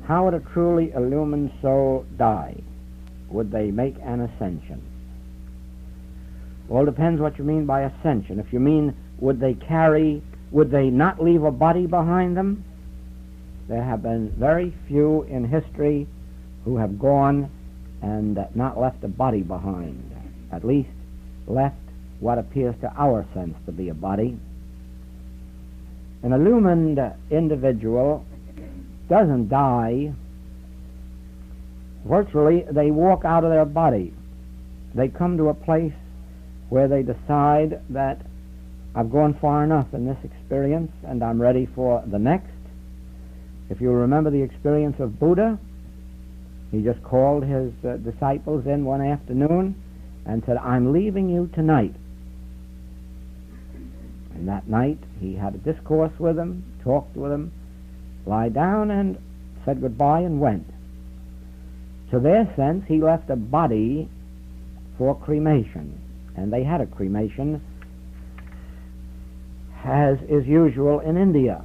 How would a truly illumined soul die? Would they make an ascension? Well, it depends what you mean by ascension. If you mean would they not leave a body behind them? There have been very few in history who have gone and not left a body behind, at least left what appears to our sense to be a body. An illumined individual doesn't die. Virtually, they walk out of their body. They come to a place where they decide that I've gone far enough in this experience and I'm ready for the next. If you remember the experience of Buddha, he just called his disciples in one afternoon and said, I'm leaving you tonight. And that night he had a discourse with them, talked with them, lie down and said goodbye and went. To their sense, he left a body for cremation, and they had a cremation, as is usual in India.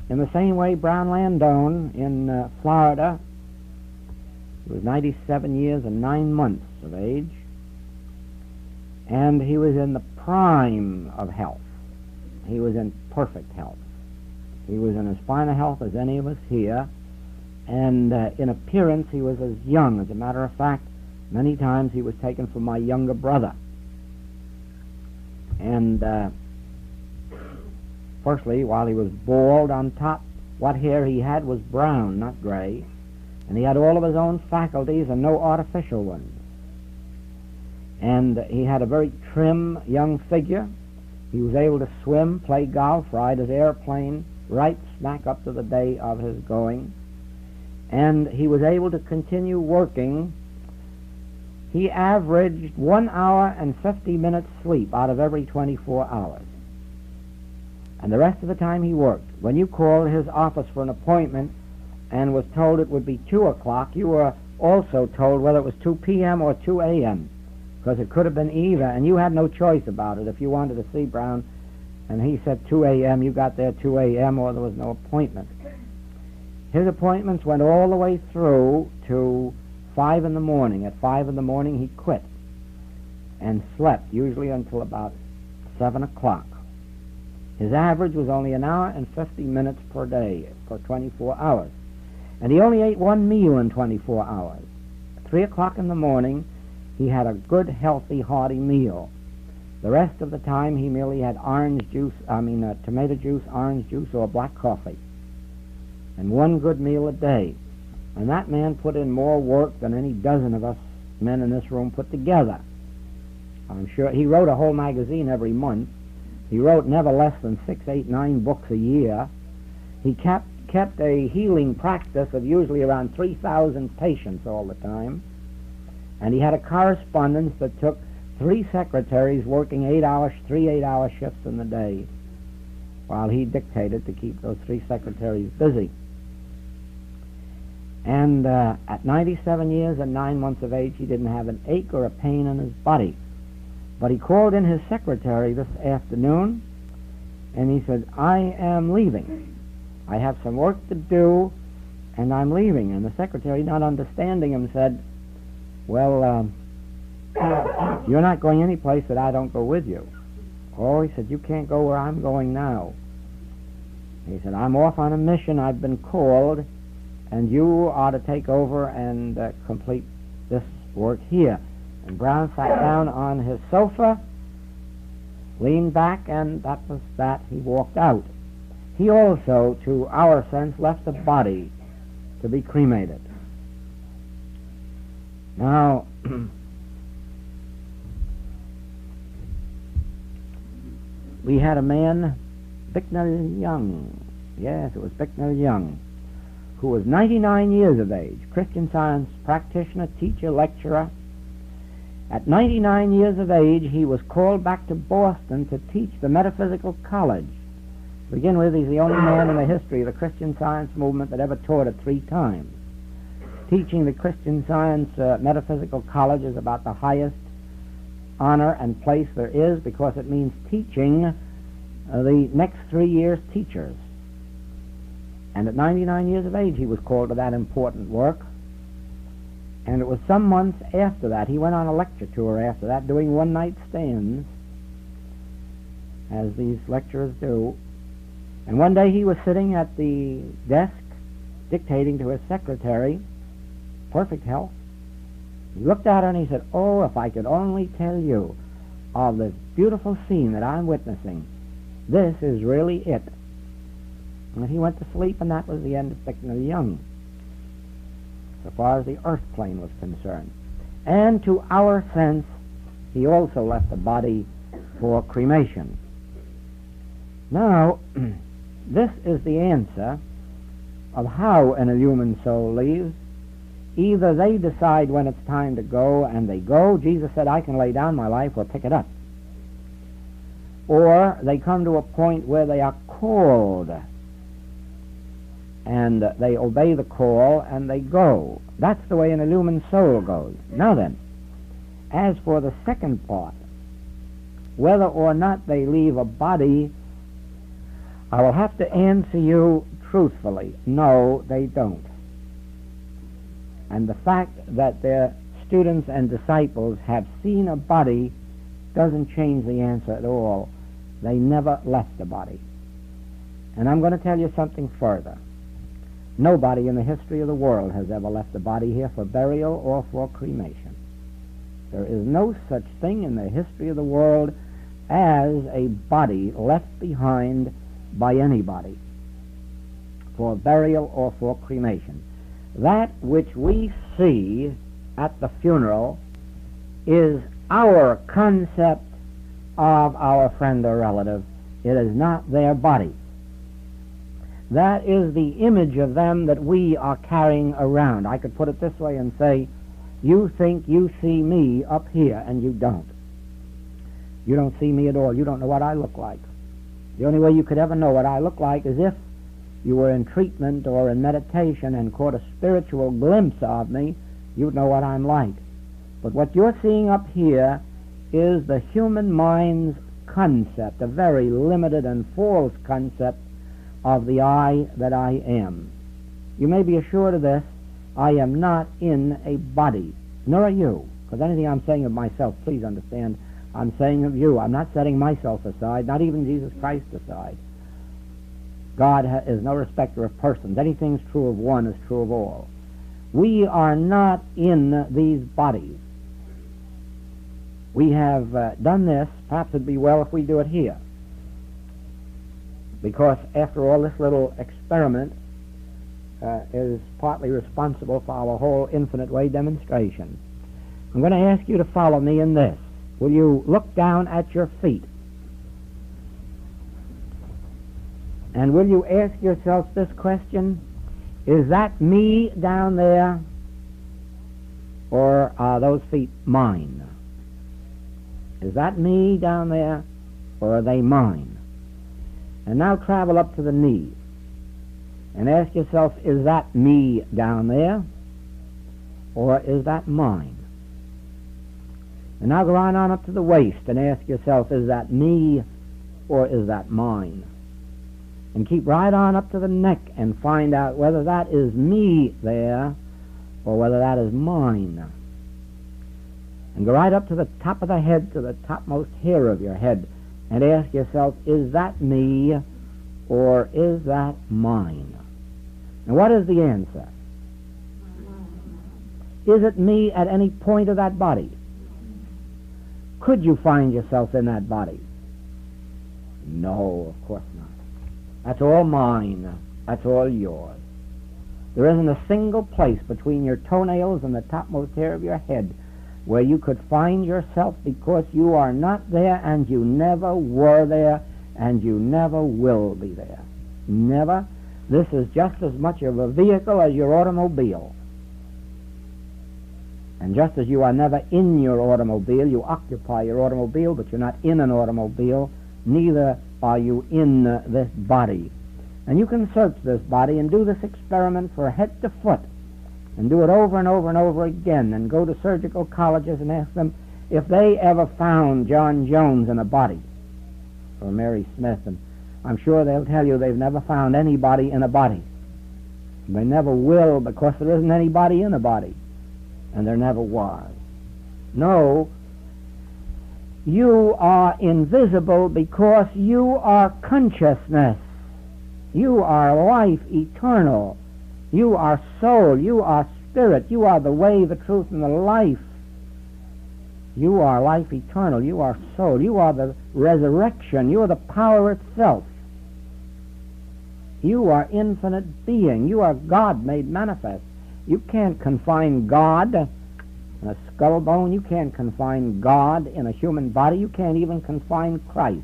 In the same way, Brown Landone in Florida, he was 97 years and 9 months of age, and he was in the prime of health. He was in perfect health. He was in as fine a health as any of us here, and in appearance he was as young. As a matter of fact, many times he was taken for my younger brother. And firstly, while he was bald on top, what hair he had was brown, not gray, and he had all of his own faculties and no artificial ones. And he had a very trim young figure. He was able to swim, play golf, ride his airplane, right smack up to the day of his going. And he was able to continue working. He averaged 1 hour and 50 minutes sleep out of every 24 hours. And the rest of the time he worked. When you called his office for an appointment and was told it would be 2 o'clock, you were also told whether it was 2 p.m. or 2 a.m., because it could have been either, and you had no choice about it. If you wanted to see Brown and he said 2 a.m., you got there 2 a.m. or there was no appointment. His appointments went all the way through to 5 in the morning. At 5 in the morning he quit and slept, usually until about 7 o'clock. His average was only 1 hour and 50 minutes per day for 24 hours. And he only ate 1 meal in 24 hours. At 3 o'clock in the morning, he had a good, healthy, hearty meal. The rest of the time, he merely had tomato juice, orange juice, or black coffee. And 1 good meal a day. And that man put in more work than any dozen of us men in this room put together. I'm sure he wrote a whole magazine every month. He wrote never less than 6, 8, 9 books a year. He kept a healing practice of usually around 3,000 patients all the time. And he had a correspondence that took 3 secretaries working 3 8-hour shifts in the day, while he dictated to keep those 3 secretaries busy. And at 97 years and 9 months of age, he didn't have an ache or a pain in his body. But he called in his secretary this afternoon, and he said, I am leaving. I have some work to do, and I'm leaving. And the secretary, not understanding him, said, well, you're not going any place that I don't go with you. Oh, he said, you can't go where I'm going now. He said, I'm off on a mission. I've been called, and you are to take over and complete this work here. And Brown sat down on his sofa, leaned back, and that was that. He walked out. He also, to our sense, left a body to be cremated. Now, we had a man, Bicknell Young, yes, it was Bicknell Young, who was 99 years of age, Christian Science practitioner, teacher, lecturer. At 99 years of age, he was called back to Boston to teach the Metaphysical College. To begin with, he's the only man in the history of the Christian Science movement that ever taught it 3 times. Teaching the Christian Science Metaphysical College is about the highest honor and place there is, because it means teaching the next 3 years' teachers. And at 99 years of age, he was called to that important work. And it was some months after that, he went on a lecture tour after that, doing one-night stands, as these lecturers do. And one day he was sitting at the desk, dictating to his secretary, perfect health. He looked at her and he said, "Oh, if I could only tell you of this beautiful scene that I'm witnessing. This is really it." And he went to sleep, and that was the end of picking of the young, so far as the earth plane was concerned. And to our sense, he also left the body for cremation. Now, this is the answer of how an illumined soul leaves. Either they decide when it's time to go, and they go. Jesus said, "I can lay down my life or pick it up." Or they come to a point where they are called, and they obey the call, and they go. That's the way an illumined soul goes. Now then, as for the second part, whether or not they leave a body, I will have to answer you truthfully. No, they don't. And the fact that their students and disciples have seen a body doesn't change the answer at all. They never left the body. And I'm going to tell you something further. Nobody in the history of the world has ever left the body here for burial or for cremation. There is no such thing in the history of the world as a body left behind by anybody for burial or for cremation. That which we see at the funeral is our concept of our friend or relative. It is not their body. That is the image of them that we are carrying around. I could put it this way and say, you think you see me up here, and you don't. You don't see me at all. You don't know what I look like. The only way you could ever know what I look like is if you were in treatment or in meditation and caught a spiritual glimpse of me, you'd know what I'm like. But what you're seeing up here is the human mind's concept, a very limited and false concept of the I that I am. You may be assured of this. I am not in a body, nor are you. Because anything I'm saying of myself, please understand, I'm saying of you. I'm not setting myself aside, not even Jesus Christ aside. God is no respecter of persons. Anything's true of one is true of all. We are not in these bodies. We have done this. Perhaps it'd be well if we do it here. Because, after all, this little experiment is partly responsible for our whole infinite way demonstration. I'm going to ask you to follow me in this. Will you look down at your feet? And will you ask yourself this question? Is that me down there, or are those feet mine? Is that me down there, or are they mine? And now travel up to the knees and ask yourself, is that me down there, or is that mine? And now go on up to the waist and ask yourself, is that me, or is that mine? And keep right on up to the neck and find out whether that is me there, or whether that is mine. And go right up to the top of the head, to the topmost hair of your head, and ask yourself, is that me, or is that mine? And what is the answer? Is it me at any point of that body? Could you find yourself in that body? No, of course not. That's all mine. That's all yours. There isn't a single place between your toenails and the topmost hair of your head where you could find yourself, because you are not there, and you never were there, and you never will be there. Never. This is just as much of a vehicle as your automobile. And just as you are never in your automobile, you occupy your automobile, but you're not in an automobile, neither are you in this body. And you can search this body and do this experiment from head to foot, and do it over and over and over again, and go to surgical colleges and ask them if they ever found John Jones in a body, or Mary Smith, and I'm sure they'll tell you they've never found anybody in a body. They never will, because there isn't anybody in a body, and there never was. No, you are invisible because you are consciousness. You are life eternal. You are soul. You are spirit. You are the way, the truth, and the life. You are life eternal. You are soul. You are the resurrection. You are the power itself. You are infinite being. You are God made manifest. You can't confine God in a skull bone. You can't confine God in a human body. You can't even confine Christ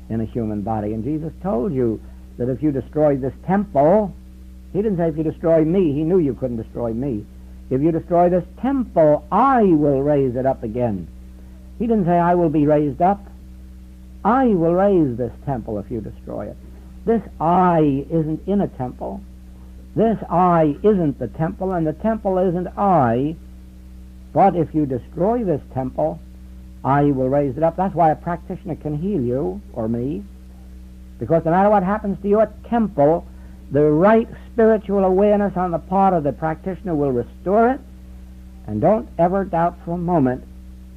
in a human body. And Jesus told you that if you destroy this temple, he didn't say if you destroy me. He knew you couldn't destroy me. If you destroy this temple, I will raise it up again. He didn't say I will be raised up. I will raise this temple if you destroy it. This I isn't in a temple. This I isn't the temple, and the temple isn't I. But if you destroy this temple, I will raise it up. That's why a practitioner can heal you, or me, because no matter what happens to your temple, the right spiritual awareness on the part of the practitioner will restore it. And don't ever doubt for a moment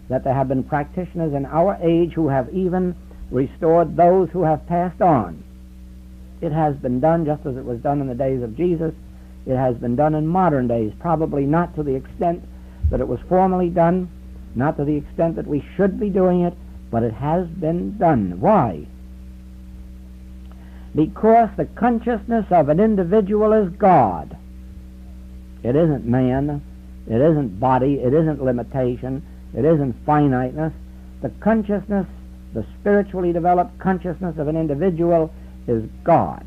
that there have been practitioners in our age who have even restored those who have passed on. It has been done just as it was done in the days of Jesus. It has been done in modern days, probably not to the extent that it was formerly done, not to the extent that we should be doing it, but it has been done. Why? Because the consciousness of an individual is God. It isn't man, it isn't body, it isn't limitation, it isn't finiteness. The consciousness, the spiritually developed consciousness of an individual is God.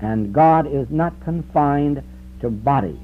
And God is not confined to body.